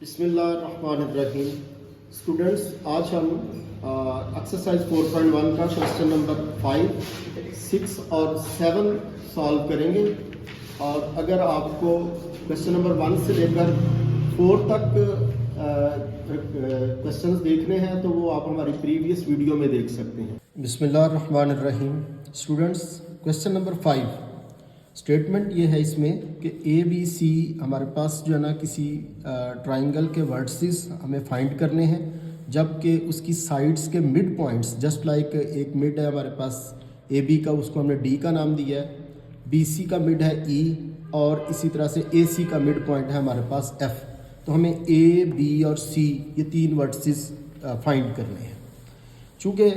बिस्मिल्लाहिर्रहमानिर्रहीम। स्टूडेंट्स, आज हम एक्सरसाइज 4.1 का क्वेश्चन नंबर 5, 6 और 7 सॉल्व करेंगे। और अगर आपको क्वेश्चन नंबर 1 से लेकर 4 तक क्वेश्चंस देखने हैं तो वो आप हमारी प्रीवियस वीडियो में देख सकते हैं। बिस्मिल्लाहिर्रहमानिर्रहीम। स्टूडेंट्स, क्वेश्चन नंबर 5 स्टेटमेंट ये है इसमें कि ए बी सी हमारे पास जो है ना किसी ट्राइंगल के वर्टिसेस हमें फाइंड करने हैं, जबकि उसकी साइड्स के मिड पॉइंट्स जस्ट लाइक एक मिड है हमारे पास ए बी का, उसको हमने डी का नाम दिया है, बी सी का मिड है ई, और इसी तरह से ए सी का मिड पॉइंट है हमारे पास एफ। तो हमें ए बी और सी ये 3 वर्टिसेस फाइंड करने हैं। चूँकि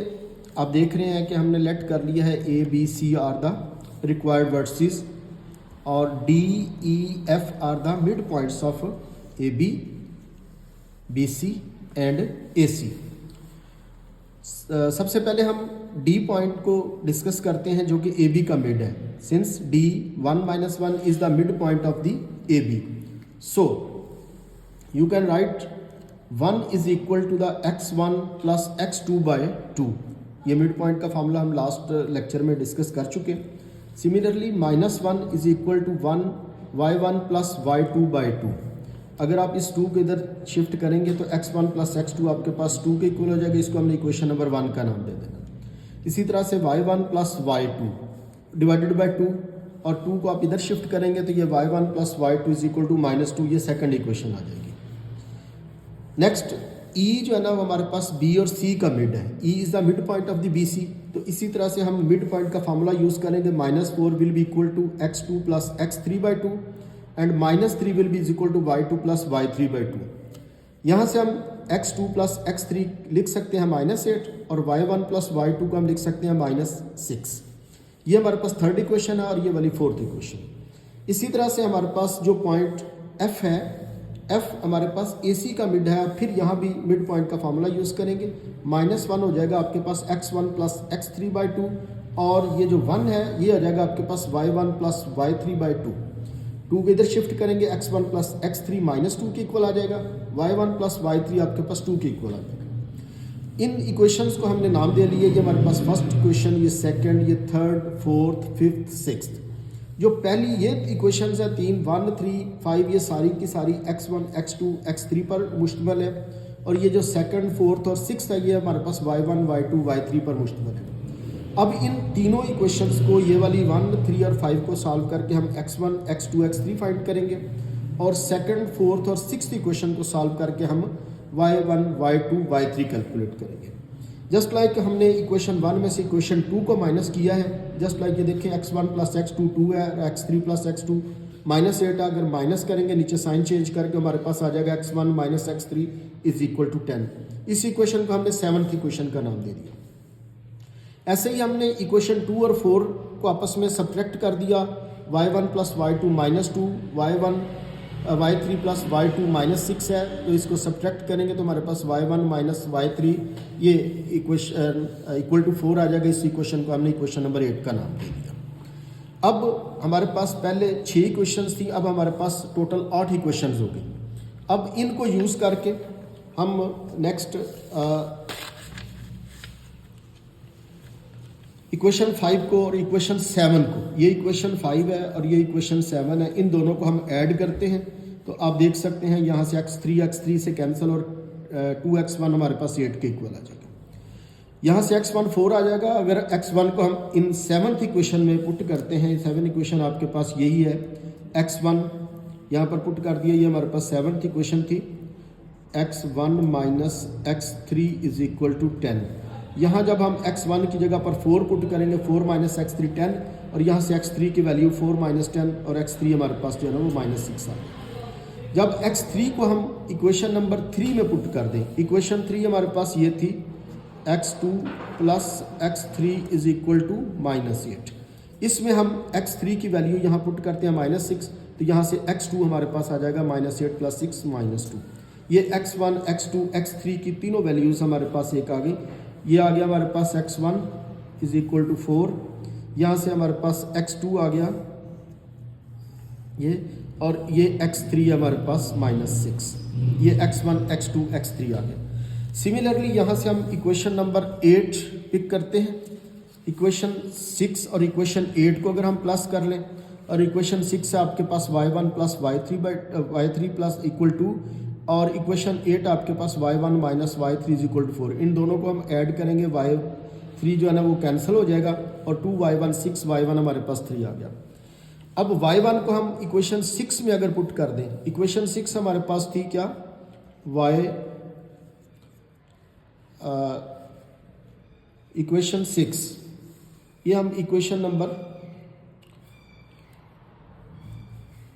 आप देख रहे हैं कि हमने लेट कर लिया है A B C are the required vertices और D E F are the mid points of A B, B C and A C. सबसे पहले हम डी पॉइंट को डिस्कस करते हैं जो कि ए बी का मिड है। Since D 1-1 is the mid point of the A B, so you can write 1 is equal to the x1 plus x2 by 2। ये मिड पॉइंट का फॉर्मूला हम लास्ट लेक्चर में डिस्कस कर चुके। Similarly -1 is equal to 1 y1 plus y2 by 2। अगर आप इस 2 को इधर शिफ्ट करेंगे तो x1 प्लस x2 आपके पास 2 के इक्वल हो जाएगा। इसको हमने इक्वेशन नंबर 1 का नाम दे देना। इसी तरह से y1 plus y2 divided by 2, और 2 को आप इधर शिफ्ट करेंगे तो ये y1 plus y2 is equal to -2, ये सेकंड इक्वेशन आ जाएगी। नेक्स्ट E जो है ना वो हमारे पास B और C का मिड है। E is the mid point of the BC। तो इसी तरह से हम मिड पॉइंट का फार्मूला यूज करेंगे। -4 will be equal to x2 plus x3 by 2 and -3 will be equal to y2 plus y3 by 2। यहाँ से हम x2 प्लस x3 लिख सकते हैं -8 और y1 प्लस y2 को हम लिख सकते हैं -6। ये हमारे पास थर्ड इक्वेशन है और ये वाली फोर्थ इक्वेशन। इसी तरह से हमारे पास जो पॉइंट F है, F हमारे पास AC का मिड है। फिर यहाँ भी मिड पॉइंट का फार्मूला यूज़ करेंगे। -1 हो जाएगा आपके पास x1 प्लस x3 बाई 2, और ये जो 1 है ये हो जाएगा आपके पास y1 प्लस y3 बाई 2। 2 को इधर शिफ्ट करेंगे, x1 प्लस x3 -2 के इक्वल आ जाएगा, y1 प्लस y3 आपके पास 2 के इक्वल आ जाएगा। इन इक्वेशंस को हमने नाम दे लिए। ये हमारे पास फर्स्ट इक्वेशन, ये सेकेंड, ये थर्ड, फोर्थ, फिफ्थ, सिक्स्थ। जो पहली ये इक्वेशंस है 3, 1, 3, 5, ये सारी की सारी x1, x2, x3 पर मुश्तमिल है, और ये जो सेकंड, फोर्थ और सिक्स्थ है ये हमारे पास y1, y2, y3 पर मुश्तमिल है। अब इन तीनों इक्वेशंस को, ये वाली 1, 3 और 5 को सॉल्व करके हम x1, x2, x3 फाइंड करेंगे, और सेकंड, फोर्थ और सिक्स्थ इक्वेशन को सॉल्व करके हम y1, y2, y3 कैलकुलेट करेंगे। जस्ट लाइक हमने इक्वेशन 1 में से इक्वेशन 2 को माइनस किया है। जस्ट लाइक ये देखिए x1 प्लस x2 2 है, x3 प्लस x2 -8 है। अगर माइनस करेंगे नीचे साइन चेंज करके हमारे पास आ जाएगा x1 minus x3 is equal to 10। इस इक्वेशन को हमने 7th इक्वेशन का नाम दे दिया। ऐसे ही हमने इक्वेशन 2 और 4 को आपस में सब्ट्रैक्ट कर दिया। y1 plus y2 -2, y3 plus y2 -6 है, तो इसको सब्ट्रैक्ट करेंगे तो हमारे पास y1 माइनस y3 ये इक्वेशन इक्वल टू 4 आ जाएगा। इस इक्वेशन को हमने इक्वेशन नंबर 8 का नाम दे दिया। अब हमारे पास पहले 6 इक्वेशंस थी, अब हमारे पास टोटल 8 इक्वेशंस हो गई। अब इनको यूज़ करके हम नेक्स्ट इक्वेशन 5 को और इक्वेशन 7 को, ये इक्वेशन 5 है और ये इक्वेशन 7 है, इन दोनों को हम ऐड करते हैं तो आप देख सकते हैं यहाँ से x3 से कैंसिल और 2x1 हमारे पास 8 के इक्वल आ जाएगा। यहाँ से x1 4 आ जाएगा। अगर x1 को हम इन 7th इक्वेशन में पुट करते हैं, 7 इक्वेशन आपके पास यही है, x1 यहाँ पर पुट कर दिया, ये हमारे पास 7th इक्वेशन थी, x1 minus x3 is equal to 10। यहाँ जब हम x1 की जगह पर 4 पुट करेंगे, 4 माइनस x3 10, और यहाँ से x3 की वैल्यू 4 माइनस 10 और x3 हमारे पास जो है ना वो -6 आ गया। जब x3 को हम इक्वेशन नंबर 3 में पुट कर दें, इक्वेशन 3 हमारे पास ये थी x2 plus x3 is equal to -8। इसमें हम x3 की वैल्यू यहाँ पुट करते हैं -6, तो यहाँ से x2 हमारे पास आ जाएगा -8 प्लस 6 -2। ये x1, x2, x3 की तीनों वैल्यूज़ हमारे पास एक आ गई। ये आ गया हमारे पास x1 इज इक्वल टू 4, यहाँ से हमारे पास x2 आ गया ये, और ये x3 हमारे पास -6। ये x1 x2 x3 आ गया। सिमिलरली यहाँ से हम इक्वेशन नंबर 8 पिक करते हैं। इक्वेशन 6 और इक्वेशन 8 को अगर हम प्लस कर लें और इक्वेशन 6 से आपके पास y1 plus y3 plus equal to, और इक्वेशन 8 आपके पास y1 minus y3 is equal to 4। इन दोनों को हम ऐड करेंगे, y3 जो है ना वो कैंसिल हो जाएगा और 2y1 6y1 हमारे पास 3 आ गया। अब y1 को हम इक्वेशन 6 में अगर पुट कर दें, इक्वेशन 6 हमारे पास थी क्या, इक्वेशन 6, ये हम equation number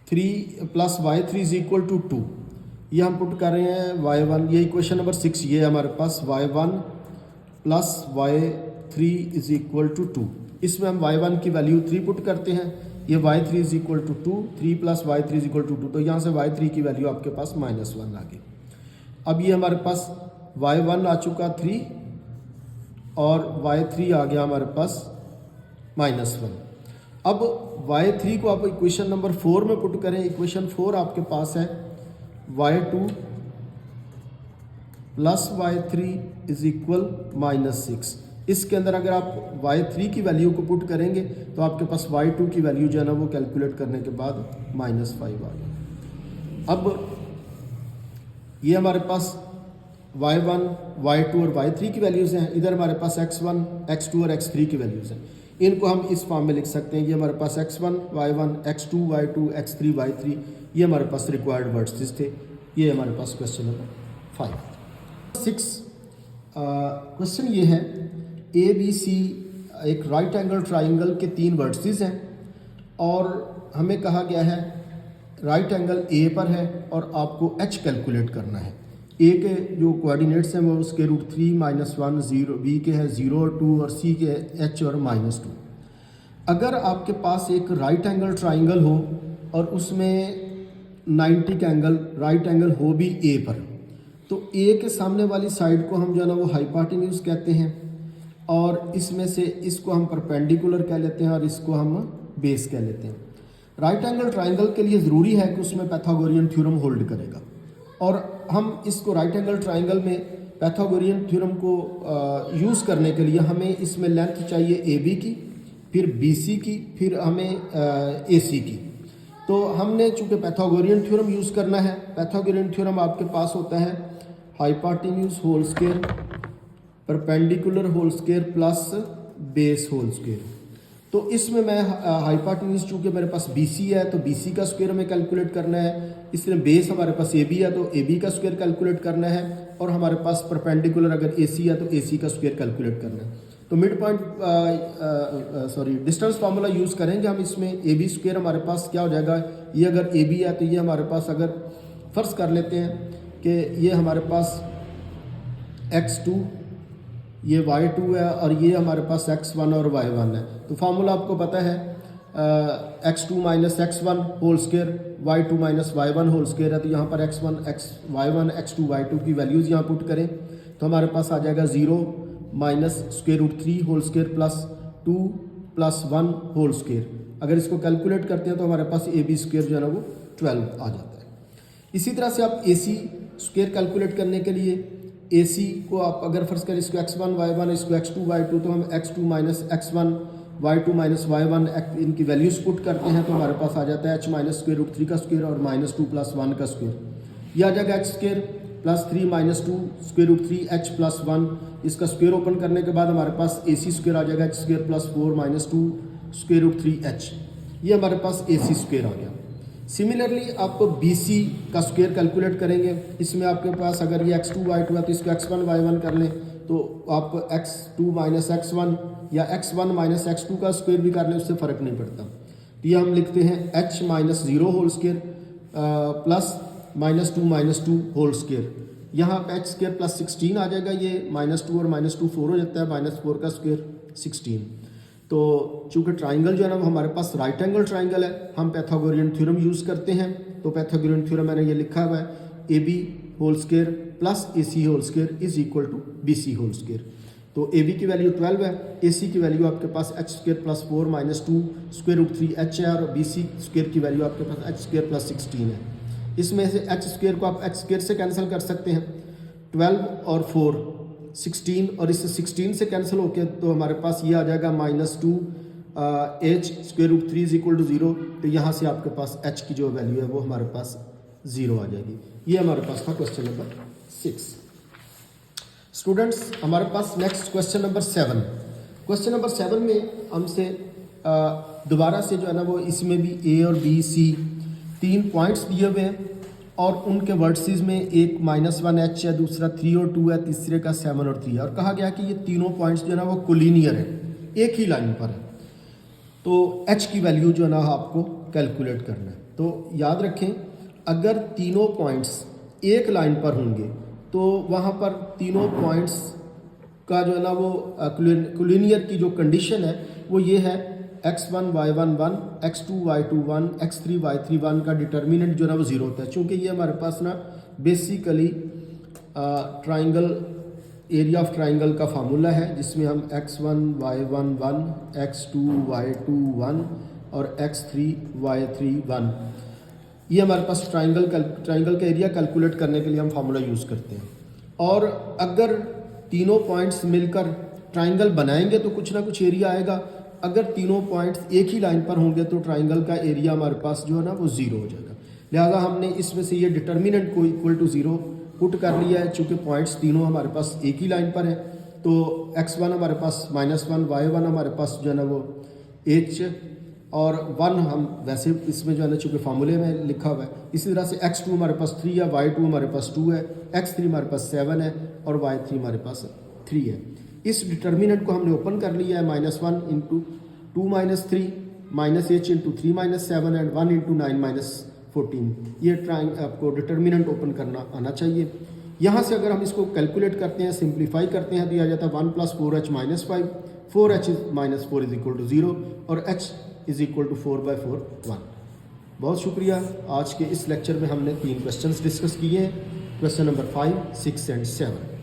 3 plus y3 is equal to 2, ये हम पुट कर रहे हैं y1, ये इक्वेशन नंबर 6, ये हमारे पास y1 plus y3 is equal to 2। इसमें हम y1 की वैल्यू 3 पुट करते हैं, ये y3 is equal to 2, 3 plus y3 is equal to 2, तो यहाँ से y3 की वैल्यू आपके पास -1 आ गई। अब ये हमारे पास y1 आ चुका 3 और y3 आ गया हमारे पास -1। अब y3 को आप इक्वेशन नंबर 4 में पुट करें, इक्वेशन 4 आपके पास है y2 plus y3 is equal -6। इसके अंदर अगर आप y3 की वैल्यू को पुट करेंगे तो आपके पास y2 की वैल्यू जो है ना वो कैलकुलेट करने के बाद -5 आ गया। अब ये हमारे पास y1, y2 और y3 की वैल्यूज़ हैं, इधर हमारे पास x1, x2 और x3 की वैल्यूज़ हैं। इनको हम इस फॉर्म में लिख सकते हैं, ये हमारे पास x1, y1, x2, y2, x3, y3, ये हमारे पास रिक्वायर्ड वर्ड्स थे। ये हमारे पास क्वेश्चन नंबर 5। 6 क्वेश्चन ये है, ए बी सी एक राइट एंगल ट्राइंगल के 3 वर्टिसेस हैं और हमें कहा गया है राइट एंगल ए पर है और आपको एच कैलकुलेट करना है। ए के जो कोऑर्डिनेट्स हैं वो उसके √3 -1 0, बी के है 0 और 2 और सी के है h और -2। अगर आपके पास एक राइट एंगल ट्राइंगल हो और उसमें 90 का एंगल राइट एंगल हो भी ए पर, तो ए के सामने वाली साइड को हम जो है ना वो हाइपोटेन्यूज कहते हैं और इसमें से इसको हम परपेंडिकुलर कह लेते हैं और इसको हम बेस कह लेते हैं। राइट एंगल ट्राइंगल के लिए ज़रूरी है कि उसमें पाइथागोरियन थ्योरम होल्ड करेगा और हम इसको राइट एंगल ट्राइंगल में पाइथागोरियन थ्योरम को यूज़ करने के लिए हमें इसमें लेंथ चाहिए ए बी की, फिर बी सी की, फिर हमें ए सी की। तो हमने चूँकि पाइथागोरियन थ्योरम यूज़ करना है, पाइथागोरियन थ्योरम आपके पास होता है hypotenuse whole square perpendicular whole square plus base whole square. तो इसमें मैं हाइपोटेन्यूज चूँकि मेरे पास BC है तो BC का स्क्वायर हमें कैलकुलेट करना है, इसलिए बेस हमारे पास AB है तो AB का स्क्वायर कैलकुलेट करना है और हमारे पास परपेंडिकुलर अगर AC है तो AC का स्क्वायर कैलकुलेट करना है। तो mid point distance formula use करेंगे हम इसमें। AB स्क्वायर हमारे पास क्या हो जाएगा, ये अगर AB है तो ये हमारे पास अगर फ़र्ज़ कर लेते हैं कि ये हमारे पास x2 ये y2 है और ये हमारे पास x1 और y1 है। तो फार्मूला आपको पता है x2 minus x1 whole square y2 minus y1 whole square है। तो यहाँ पर x1 y1 x2 y2 की वैल्यूज़ यहाँ पुट करें तो हमारे पास आ जाएगा 0 minus √3 whole square plus 2 plus 1 whole square. अगर इसको कैलकुलेट करते हैं तो हमारे पास AB स्क्वायर जो है ना वो 12 आ जाता है। इसी तरह से आप AC स्क्वायर कैलकुलेट करने के लिए AC को आप अगर फर्ज करें इसको x1 y1 इसको x2 y2 तो हम x2 minus x1 y2 minus y1 इनकी वैल्यूज पुट करते हैं तो हमारे पास आ जाता है h माइनस √3 का स्क्वायर और -2 प्लस 1 का स्क्वायर। यह आ जाएगा h square plus 3 minus 2 √3 h plus 1। इसका स्क्वायर ओपन करने के बाद हमारे पास AC स्क्वायर आ जाएगा h square plus 4 minus 2 √3 h। ये हमारे पास AC स्क्वायर आ गया। सिमिलरली आप BC का स्क्वायर कैलकुलेट करेंगे। इसमें आपके पास अगर ये x2 y2 है तो इसको x1 y1 कर लें तो आप x2 माइनस x1 या x1 माइनस x2 का स्क्वायर भी कर लें, उससे फ़र्क नहीं पड़ता। तो ये हम लिखते हैं h minus 0 whole square plus -2 whole square. यहाँ पे h स्क्वायर प्लस 16 आ जाएगा, ये -2 और -2 4 हो जाता है, -4 का स्क्वायर 16। तो चूँकि ट्राइंगल जो है ना वो हमारे पास राइट एंगल ट्राइंगल है, हम पाइथागोरियन थ्योरम यूज़ करते हैं। तो पाइथागोरियन थ्योरम मैंने ये लिखा हुआ है AB whole square plus AC whole square is equal to BC whole square. तो AB की वैल्यू 12 है, AC की वैल्यू आपके पास h square plus 4 minus 2 √3 h है और BC स्क्वायर की वैल्यू आपके पास h स्क्वायर प्लस 16 है। इसमें से एच स्क्वेयर को आप एक्स स्क्वेयर से कैंसिल कर सकते हैं, 12 और 4 16, और इससे 16 से कैंसिल होके तो हमारे पास ये आ जाएगा -2 H square root 3 is equal to 0। तो यहाँ से आपके पास एच की जो वैल्यू है वो हमारे पास 0 आ जाएगी। ये हमारे पास था क्वेश्चन नंबर 6। स्टूडेंट्स, हमारे पास next question number 7। Question number 7 में हमसे दोबारा से जो है ना वो इसमें भी ए और बी सी 3 पॉइंट्स दिए हुए हैं और उनके वर्टिसेस में एक -1h है, दूसरा 3 और 2 है, तीसरे का 7 और 3 है, और कहा गया कि ये तीनों पॉइंट्स जो है ना वो कोलिनियर है, एक ही लाइन पर है। तो h की वैल्यू जो है ना आपको कैलकुलेट करना है। तो याद रखें, अगर तीनों पॉइंट्स एक लाइन पर होंगे तो वहाँ पर तीनों पॉइंट्स का जो है ना वो कोलिनियर की जो कंडीशन है वो ये है x1 y1 1, x2 y2 1, x3 y3 1 का डिटर्मिनेंट जो है ना वो 0 होता है। चूँकि ये हमारे पास ना basically triangle area of triangle का फार्मूला है, जिसमें हम x1 y1 1, x2 y2 1 और x3 y3 1, ये हमारे पास ट्राइंगल का एरिया कैलकुलेट करने के लिए हम फार्मूला यूज़ करते हैं। और अगर तीनों पॉइंट्स मिलकर ट्राइंगल बनाएंगे तो कुछ ना कुछ एरिया आएगा। अगर तीनों पॉइंट्स एक ही लाइन पर होंगे तो ट्राइंगल का एरिया हमारे पास जो है ना वो 0 हो जाएगा। लिहाजा हमने इसमें से ये डिटर्मिनेंट को इक्वल टू 0 पुट कर लिया है। चूँकि पॉइंट्स तीनों हमारे पास एक ही लाइन पर है तो x1 हमारे पास -1, y1 हमारे पास जो है ना वो h और 1 हम वैसे इसमें जो है ना चूँकि फार्मूले में लिखा हुआ है। इसी तरह से x2 हमारे पास 3 है, y2 हमारे पास 2 है, x3 हमारे पास 7 है और y3 हमारे पास 3 है। इस डिटर्मिनेंट को हमने ओपन कर लिया है, -1 into 2 - 3 -h into 3 - 7 and 1 into 9 - 14। ये आपको डिटर्मिनेंट ओपन करना आना चाहिए। यहाँ से अगर हम इसको कैलकुलेट करते हैं, सिंप्लीफाई करते हैं, तो यह आ जाता है 1 + 4h - 5, 4h - 4 is equal to 0 और h इज इक्वल टू 4/4 1। बहुत शुक्रिया। आज के इस लेक्चर में हमने 3 क्वेश्चंस डिस्कस किए हैं, क्वेश्चन नंबर 5, 6 एंड 7।